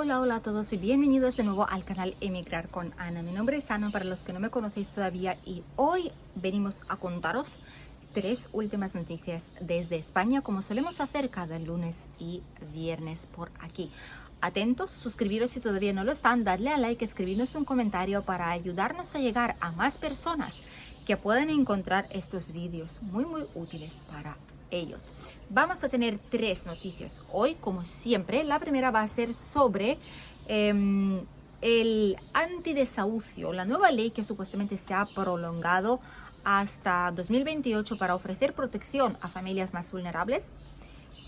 Hola a todos y bienvenidos de nuevo al canal Emigrar con Ana. Mi nombre es Ana para los que no me conocéis todavía y hoy venimos a contaros 3 últimas noticias desde España, como solemos hacer cada lunes y viernes por aquí. Atentos, suscribiros si todavía no lo están, darle a like, escribirnos un comentario para ayudarnos a llegar a más personas que puedan encontrar estos vídeos muy útiles para ellos. Vamos a tener 3 noticias hoy, como siempre. La primera va a ser sobre el antidesahucio, la nueva ley que supuestamente se ha prolongado hasta 2028 para ofrecer protección a familias más vulnerables.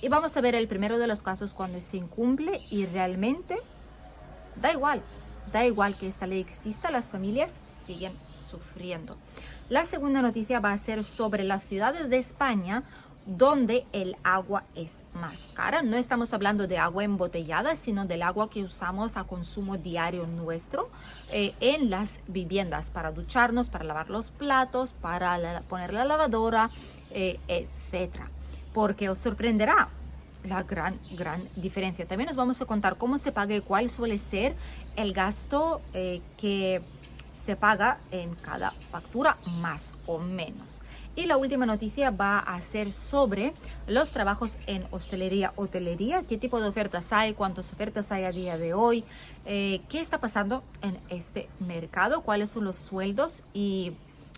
Y vamos a ver el primero de los casos cuando se incumple y realmente da igual que esta ley exista, las familias siguen sufriendo. La segunda noticia va a ser sobre las ciudades de España donde el agua es más cara. No estamos hablando de agua embotellada, sino del agua que usamos a consumo diario nuestro en las viviendas para ducharnos, para lavar los platos, para poner la lavadora, etcétera. Porque os sorprenderá la gran diferencia. También os vamos a contar cómo se paga y cuál suele ser el gasto que se paga en cada factura, más o menos. Y la última noticia va a ser sobre los trabajos en hotelería, qué tipo de ofertas hay, cuántas ofertas hay a día de hoy, qué está pasando en este mercado, cuáles son los sueldos y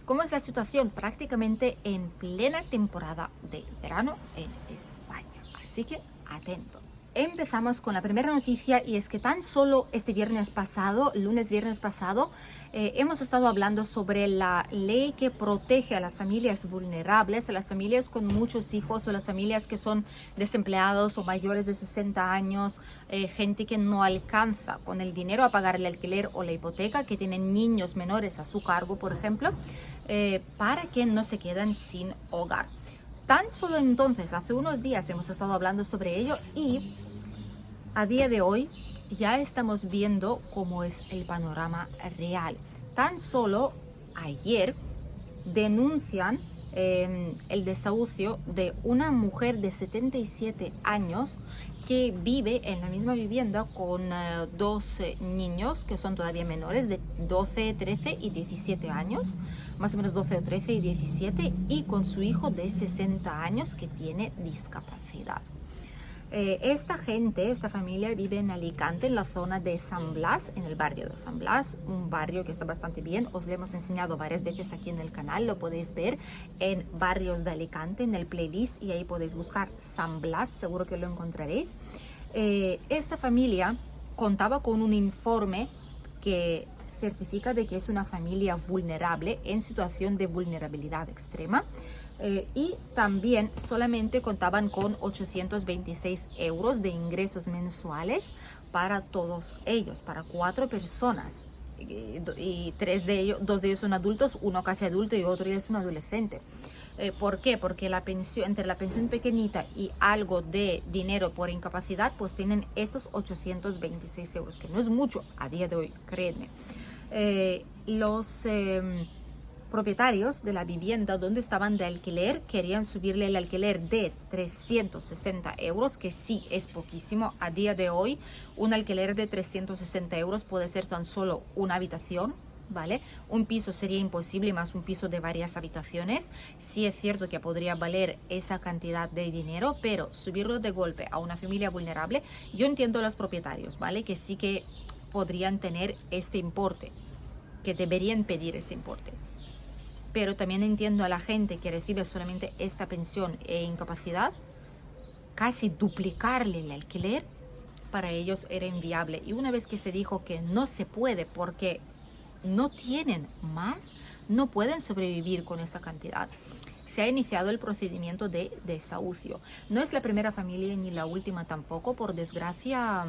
cómo es la situación prácticamente en plena temporada de verano en España. Así que atentos. Empezamos con la primera noticia y es que tan solo este lunes viernes pasado, hemos estado hablando sobre la ley que protege a las familias vulnerables, a las familias con muchos hijos o las familias que son desempleados o mayores de 60 años, gente que no alcanza con el dinero a pagar el alquiler o la hipoteca, que tienen niños menores a su cargo, por ejemplo, para que no se queden sin hogar. Tan solo entonces, hace unos días hemos estado hablando sobre ello y a día de hoy ya estamos viendo cómo es el panorama real. Tan solo ayer denuncian el desahucio de una mujer de 77 años que vive en la misma vivienda con 2 niños que son todavía menores de 12, 13 y 17 años, más o menos 12 o 13 y 17, y con su hijo de 60 años que tiene discapacidad. Esta familia vive en Alicante, en la zona de San Blas, en el barrio de San Blas, un barrio que está bastante bien. Os lo hemos enseñado varias veces aquí en el canal, lo podéis ver en Barrios de Alicante, en el playlist, y ahí podéis buscar San Blas, seguro que lo encontraréis. Esta familia contaba con un informe que certifica de que es una familia vulnerable, en situación de vulnerabilidad extrema. Y también solamente contaban con 826 euros de ingresos mensuales para todos ellos, para 4 personas. Y 2 de ellos son adultos, uno casi adulto y otro es un adolescente. ¿Por qué? Porque entre la pensión pequeñita y algo de dinero por incapacidad, pues tienen estos 826 euros, que no es mucho a día de hoy, créanme. Los propietarios de la vivienda donde estaban de alquiler querían subirle el alquiler de 360 euros, que sí es poquísimo. A día de hoy un alquiler de 360 euros puede ser tan solo una habitación, ¿vale? Un piso sería imposible, más un piso de varias habitaciones. Sí es cierto que podría valer esa cantidad de dinero, pero subirlo de golpe a una familia vulnerable, yo entiendo a los propietarios, ¿vale? Que sí que podrían tener este importe, que deberían pedir ese importe. Pero también entiendo a la gente que recibe solamente esta pensión e incapacidad, casi duplicarle el alquiler para ellos era inviable. Y una vez que se dijo que no se puede porque no tienen más, no pueden sobrevivir con esa cantidad, se ha iniciado el procedimiento de desahucio. No es la primera familia ni la última tampoco, por desgracia.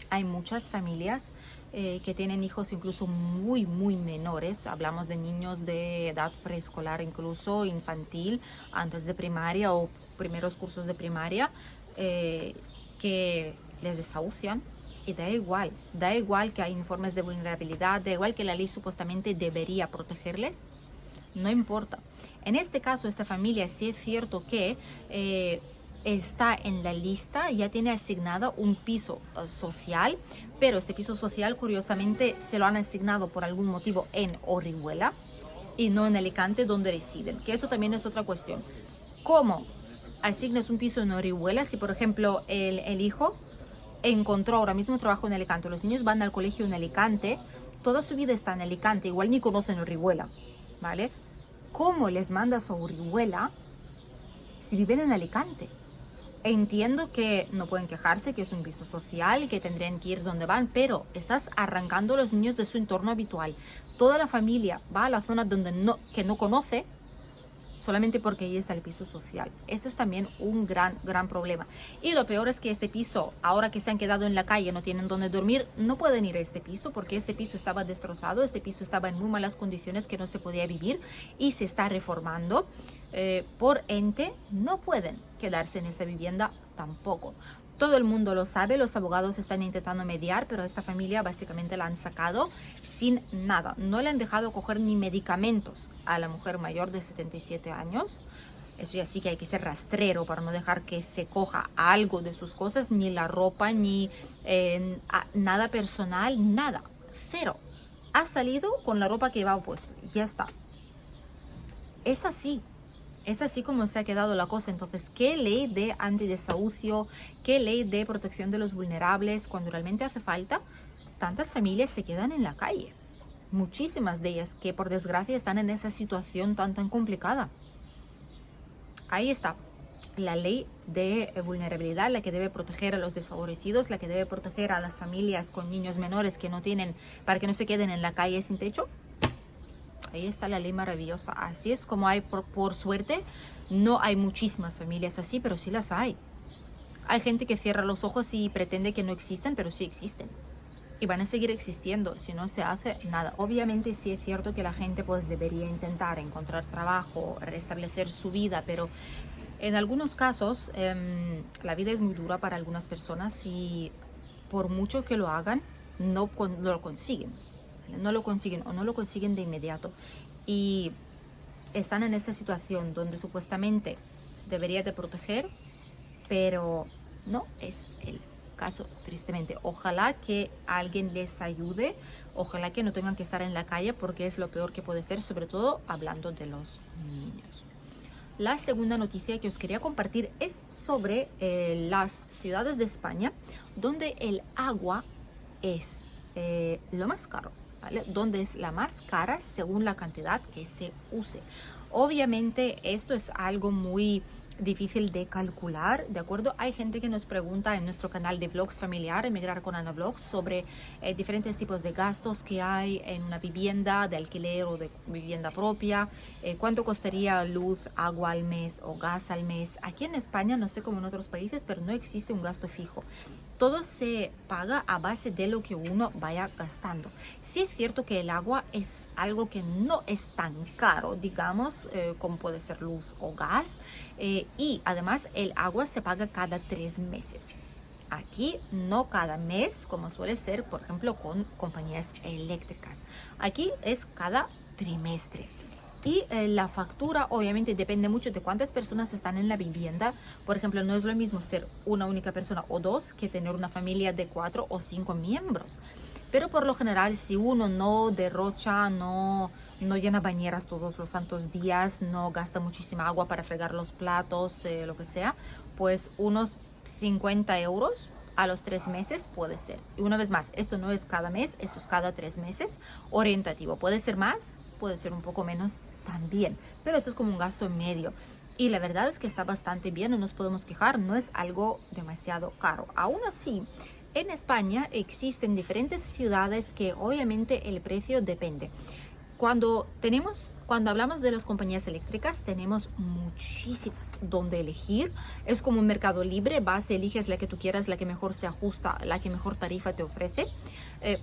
Hay muchas familias que tienen hijos incluso muy menores. Hablamos de niños de edad preescolar, incluso infantil, antes de primaria o primeros cursos de primaria, que les desahucian. Y da igual que hay informes de vulnerabilidad, da igual que la ley supuestamente debería protegerles, no importa. En este caso, esta familia sí es cierto que está en la lista, ya tiene asignado un piso social, pero este piso social curiosamente se lo han asignado por algún motivo en Orihuela y no en Alicante donde residen, que eso también es otra cuestión. ¿Cómo asignas un piso en Orihuela si por ejemplo el hijo encontró ahora mismo trabajo en Alicante, los niños van al colegio en Alicante, toda su vida está en Alicante, igual ni conocen Orihuela, ¿vale? ¿Cómo les mandas a Orihuela si viven en Alicante? Entiendo que no pueden quejarse, que es un piso social, que tendrían que ir donde van, pero estás arrancando a los niños de su entorno habitual. Toda la familia va a la zona que no conoce, solamente porque ahí está el piso social. Eso es también un gran problema. Y lo peor es que este piso, ahora que se han quedado en la calle, no tienen donde dormir, no pueden ir a este piso porque este piso estaba destrozado, este piso estaba en muy malas condiciones que no se podía vivir y se está reformando. Por ente, no pueden quedarse en esa vivienda tampoco. Todo el mundo lo sabe, los abogados están intentando mediar, pero a esta familia básicamente la han sacado sin nada. No le han dejado coger ni medicamentos a la mujer mayor de 77 años. Eso ya sí que hay que ser rastrero para no dejar que se coja algo de sus cosas, ni la ropa, ni nada personal, nada. Cero. Ha salido con la ropa que llevaba puesto y ya está. Es así. Es así como se ha quedado la cosa. Entonces, ¿qué ley de antidesahucio, qué ley de protección de los vulnerables cuando realmente hace falta? Tantas familias se quedan en la calle. Muchísimas de ellas que por desgracia están en esa situación tan complicada. Ahí está la ley de vulnerabilidad, la que debe proteger a los desfavorecidos, la que debe proteger a las familias con niños menores que no tienen, para que no se queden en la calle sin techo. Ahí está la ley maravillosa. Así es como hay, por suerte, no hay muchísimas familias así, pero sí las hay. Hay gente que cierra los ojos y pretende que no existen, pero sí existen. Y van a seguir existiendo si no se hace nada. Obviamente sí es cierto que la gente pues debería intentar encontrar trabajo, restablecer su vida, pero en algunos casos la vida es muy dura para algunas personas y por mucho que lo hagan, no lo consiguen. No lo consiguen o no lo consiguen de inmediato y están en esa situación donde supuestamente se debería de proteger, pero no es el caso, tristemente. Ojalá que alguien les ayude, ojalá que no tengan que estar en la calle porque es lo peor que puede ser, sobre todo hablando de los niños. La segunda noticia que os quería compartir es sobre las ciudades de España donde el agua es lo más caro. ¿Vale? Donde es la más cara según la cantidad que se use. Obviamente esto es algo muy difícil de calcular, ¿de acuerdo? Hay gente que nos pregunta en nuestro canal de vlogs familiar, Emigrar con Ana Vlogs, sobre diferentes tipos de gastos que hay en una vivienda de alquiler o de vivienda propia, cuánto costaría luz, agua al mes o gas al mes. Aquí en España, no sé cómo en otros países, pero no existe un gasto fijo. Todo se paga a base de lo que uno vaya gastando. Sí es cierto que el agua es algo que no es tan caro, digamos, como puede ser luz o gas. Y además el agua se paga cada 3 meses. Aquí no cada mes, como suele ser, por ejemplo, con compañías eléctricas. Aquí es cada trimestre. Y la factura obviamente depende mucho de cuántas personas están en la vivienda. Por ejemplo, no es lo mismo ser una única persona o dos que tener una familia de 4 o 5 miembros. Pero por lo general, si uno no derrocha, no llena bañeras todos los santos días, no gasta muchísima agua para fregar los platos, lo que sea, pues unos 50 euros a los 3 meses puede ser. Y una vez más, esto no es cada mes, esto es cada 3 meses, orientativo. Puede ser más, puede ser un poco menos también, pero eso es como un gasto medio. Y la verdad es que está bastante bien, no nos podemos quejar, no es algo demasiado caro. Aún así, en España existen diferentes ciudades que obviamente el precio depende. Cuando hablamos de las compañías eléctricas, tenemos muchísimas donde elegir. Es como un mercado libre, vas, eliges la que tú quieras, la que mejor se ajusta, la que mejor tarifa te ofrece.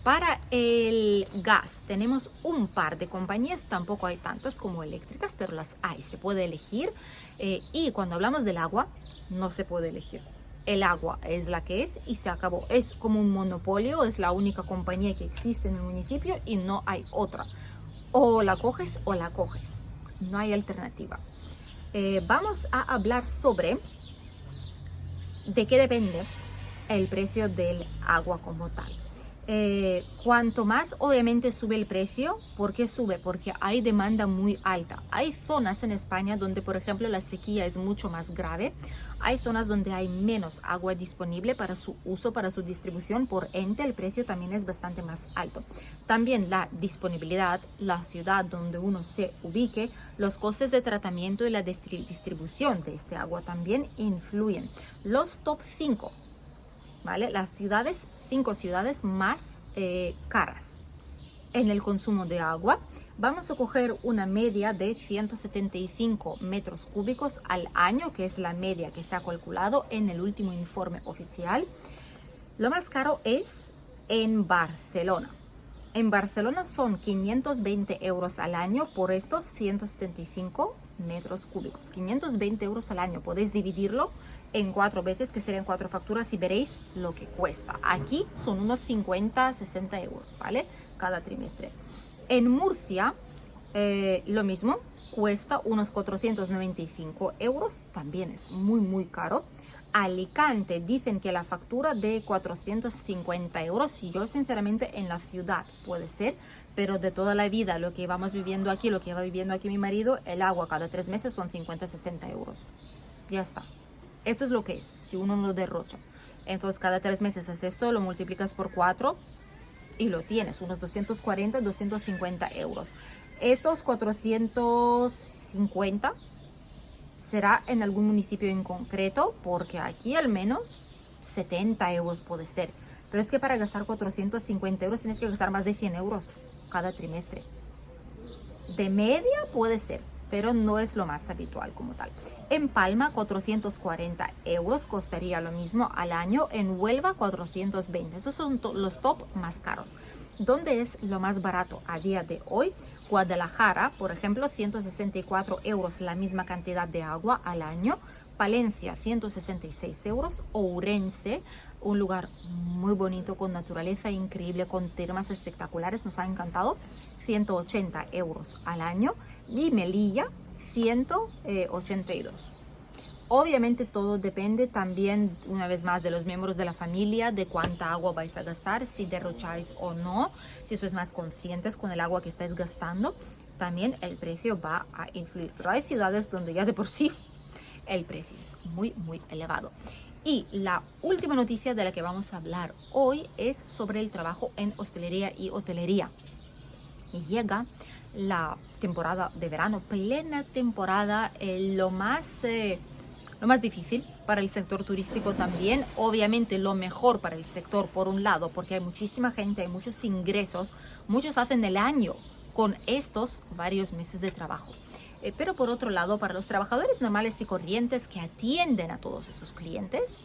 Para el gas tenemos un par de compañías, tampoco hay tantas como eléctricas, pero las hay, se puede elegir. Y cuando hablamos del agua, no se puede elegir. El agua es la que es y se acabó. Es como un monopolio, es la única compañía que existe en el municipio y no hay otra. O la coges o la coges. No hay alternativa. Vamos a hablar sobre ¿De qué depende el precio del agua como tal? Cuanto más obviamente sube el precio, ¿por qué sube? Porque hay demanda muy alta. Hay zonas en España donde, por ejemplo, la sequía es mucho más grave. Hay zonas donde hay menos agua disponible para su uso, para su distribución. Por ende, el precio también es bastante más alto. También la disponibilidad, la ciudad donde uno se ubique, los costes de tratamiento y la distribución de este agua también influyen. Los top 5, ¿vale? Las 5 ciudades más caras en el consumo de agua. Vamos a coger una media de 175 metros cúbicos al año, que es la media que se ha calculado en el último informe oficial. Lo más caro es en Barcelona. En Barcelona son 520 euros al año por estos 175 metros cúbicos. 520 euros al año. Podéis dividirlo en 4 veces, que serían 4 facturas, y veréis lo que cuesta. Aquí son unos 50, 60 euros, ¿vale? Cada trimestre. En Murcia, lo mismo, cuesta unos 495 euros. También es muy, muy caro. Alicante dicen que la factura de 450 euros, y yo sinceramente en la ciudad puede ser, pero de toda la vida lo que vamos viviendo aquí, lo que va viviendo aquí mi marido, el agua cada 3 meses son 50, 60 euros. Ya está. Esto es lo que es, si uno lo derrocha. Entonces cada 3 meses es esto, lo multiplicas por 4 y lo tienes, unos 240, 250 euros. Estos 450 será en algún municipio en concreto, porque aquí al menos 70 euros puede ser. Pero es que para gastar 450 euros tienes que gastar más de 100 euros cada trimestre. De media puede ser, pero no es lo más habitual como tal. En Palma 440 euros costaría lo mismo al año. En Huelva 420. Esos son los top más caros. ¿Dónde es lo más barato a día de hoy? Guadalajara, por ejemplo, 164 euros la misma cantidad de agua al año. Palencia, 166 euros. Ourense, un lugar muy bonito, con naturaleza increíble, con termas espectaculares, nos ha encantado, 180 euros al año. Y Melilla, 182. Obviamente todo depende también, una vez más, de los miembros de la familia, de cuánta agua vais a gastar, si derrocháis o no, si sois más conscientes con el agua que estáis gastando, también el precio va a influir. Pero hay ciudades donde ya de por sí el precio es muy, muy elevado. Y la última noticia de la que vamos a hablar hoy es sobre el trabajo en hostelería y hotelería. Y llega la temporada de verano, plena temporada, lo más difícil para el sector turístico también. Obviamente lo mejor para el sector, por un lado, porque hay muchísima gente, hay muchos ingresos, muchos hacen el año con estos varios meses de trabajo. Pero por otro lado, para los trabajadores normales y corrientes que atienden a todos estos clientes,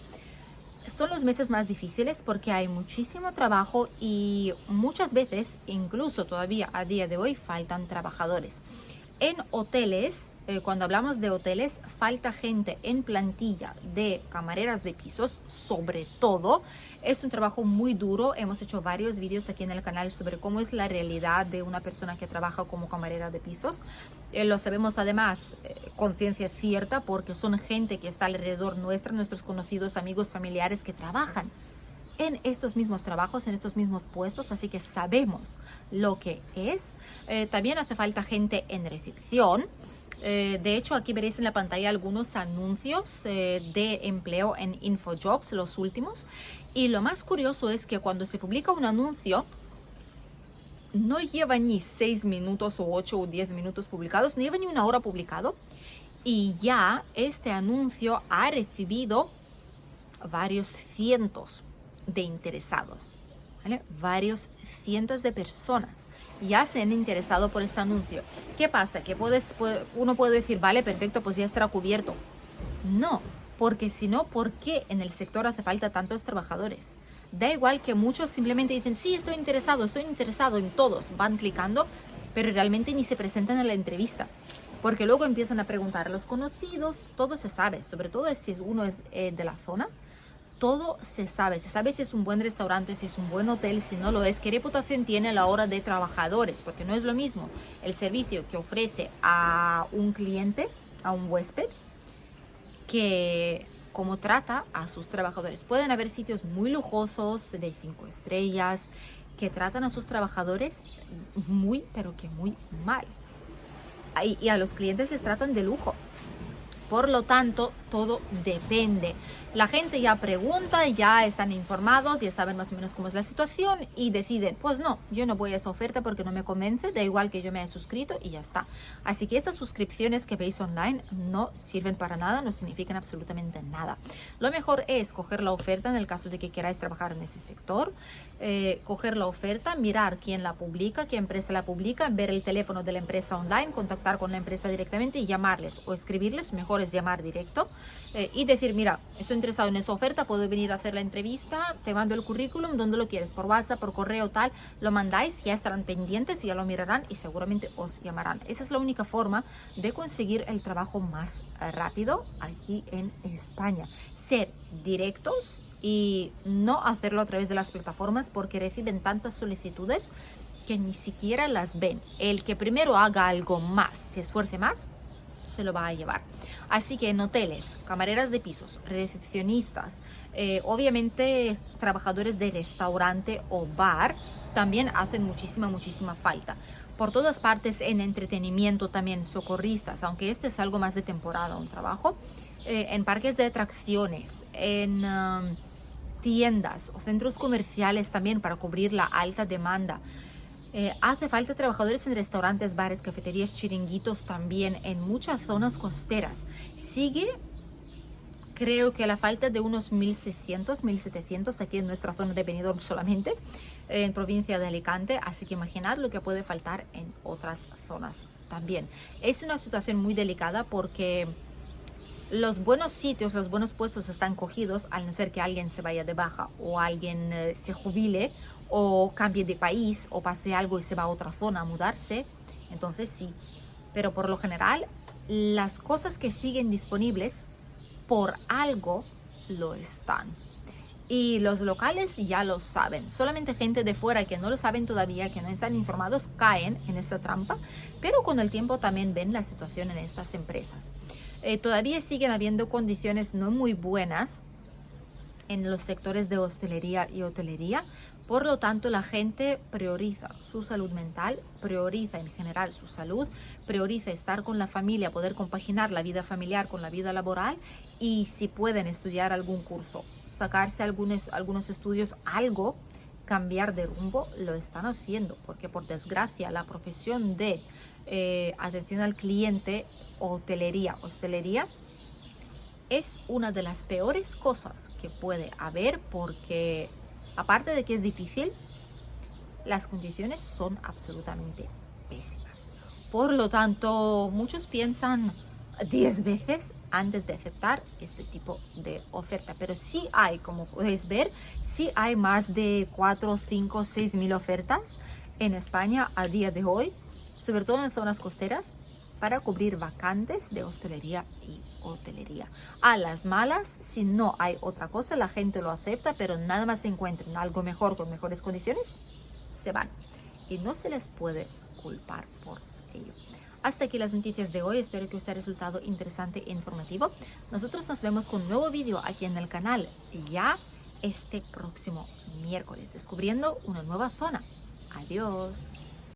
son los meses más difíciles porque hay muchísimo trabajo y muchas veces, incluso todavía a día de hoy, faltan trabajadores. En hoteles, cuando hablamos de hoteles, falta gente en plantilla de camareras de pisos, sobre todo. Es un trabajo muy duro. Hemos hecho varios vídeos aquí en el canal sobre cómo es la realidad de una persona que trabaja como camarera de pisos. Lo sabemos además con ciencia cierta, porque son gente que está alrededor nuestra, nuestros conocidos, amigos, familiares que trabajan en estos mismos trabajos, en estos mismos puestos, así que sabemos lo que es. También hace falta gente en recepción. De hecho, aquí veréis en la pantalla algunos anuncios de empleo en InfoJobs, los últimos. Y lo más curioso es que cuando se publica un anuncio, no lleva ni 6 minutos o 8 o 10 minutos publicados, no lleva ni una hora publicado, y ya este anuncio ha recibido varios cientos de interesados, ¿vale? Varios cientos de personas ya se han interesado por este anuncio. ¿Qué pasa? Que uno puede decir, vale, perfecto, pues ya estará cubierto. No, porque si no, ¿por qué en el sector hace falta tantos trabajadores? Da igual que muchos simplemente dicen, sí, estoy interesado en todos, van clicando, pero realmente ni se presentan a la entrevista. Porque luego empiezan a preguntar a los conocidos, todo se sabe, sobre todo si uno es de la zona. Todo se sabe si es un buen restaurante, si es un buen hotel, si no lo es, qué reputación tiene a la hora de trabajadores, porque no es lo mismo el servicio que ofrece a un cliente, a un huésped, cómo trata a sus trabajadores. Pueden haber sitios muy lujosos, de 5 estrellas, que tratan a sus trabajadores muy, pero que muy mal. Y a los clientes les tratan de lujo. Por lo tanto, todo depende. La gente ya pregunta, ya están informados, ya saben más o menos cómo es la situación y deciden, pues no, yo no voy a esa oferta porque no me convence, da igual que yo me haya suscrito y ya está. Así que estas suscripciones que veis online no sirven para nada, no significan absolutamente nada. Lo mejor es coger la oferta en el caso de que queráis trabajar en ese sector, coger la oferta, mirar quién la publica, qué empresa la publica, ver el teléfono de la empresa online, contactar con la empresa directamente y llamarles o escribirles. Mejor es llamar directo y decir, mira, estoy interesado en esa oferta, puedo venir a hacer la entrevista, te mando el currículum, ¿dónde lo quieres? Por WhatsApp, por correo, tal, lo mandáis, ya estarán pendientes, ya lo mirarán y seguramente os llamarán. Esa es la única forma de conseguir el trabajo más rápido aquí en España. Ser directos y no hacerlo a través de las plataformas porque reciben tantas solicitudes que ni siquiera las ven. El que primero haga algo más, se esfuerce más, se lo va a llevar. Así que en hoteles, camareras de pisos, recepcionistas, obviamente trabajadores de restaurante o bar también hacen muchísima falta. Por todas partes en entretenimiento también socorristas, aunque este es algo más de temporada, un trabajo. En parques de atracciones, en tiendas o centros comerciales también para cubrir la alta demanda. Hace falta trabajadores en restaurantes, bares, cafeterías, chiringuitos también en muchas zonas costeras. Sigue, creo que la falta de unos 1.600, 1.700 aquí en nuestra zona de Benidorm solamente, en provincia de Alicante. Así que imaginad lo que puede faltar en otras zonas también. Es una situación muy delicada porque los buenos sitios, los buenos puestos están cogidos, al no ser que alguien se vaya de baja o alguien se jubile o cambie de país o pase algo y se va a otra zona a mudarse. Entonces sí, pero por lo general las cosas que siguen disponibles por algo lo están. Y los locales ya lo saben. Solamente gente de fuera que no lo saben todavía, que no están informados, caen en esta trampa. Pero con el tiempo también ven la situación en estas empresas. Todavía siguen habiendo condiciones no muy buenas en los sectores de hostelería y hotelería. Por lo tanto, la gente prioriza su salud mental, prioriza en general su salud, prioriza estar con la familia, poder compaginar la vida familiar con la vida laboral y si pueden estudiar algún curso, sacarse algunos estudios, algo, cambiar de rumbo, lo están haciendo. Porque por desgracia la profesión de atención al cliente, hostelería, es una de las peores cosas que puede haber porque aparte de que es difícil, las condiciones son absolutamente pésimas. Por lo tanto, muchos piensan 10 veces antes de aceptar este tipo de oferta. Pero sí hay, como podéis ver, sí hay más de 4, 5, 6 mil ofertas en España a día de hoy, sobre todo en zonas costeras, para cubrir vacantes de hostelería y hotelería. A las malas, si no hay otra cosa, la gente lo acepta, pero nada más se encuentren algo mejor, con mejores condiciones, se van. Y no se les puede culpar por ello. Hasta aquí las noticias de hoy. Espero que os haya resultado interesante e informativo. Nosotros nos vemos con un nuevo vídeo aquí en el canal ya este próximo miércoles, descubriendo una nueva zona. Adiós.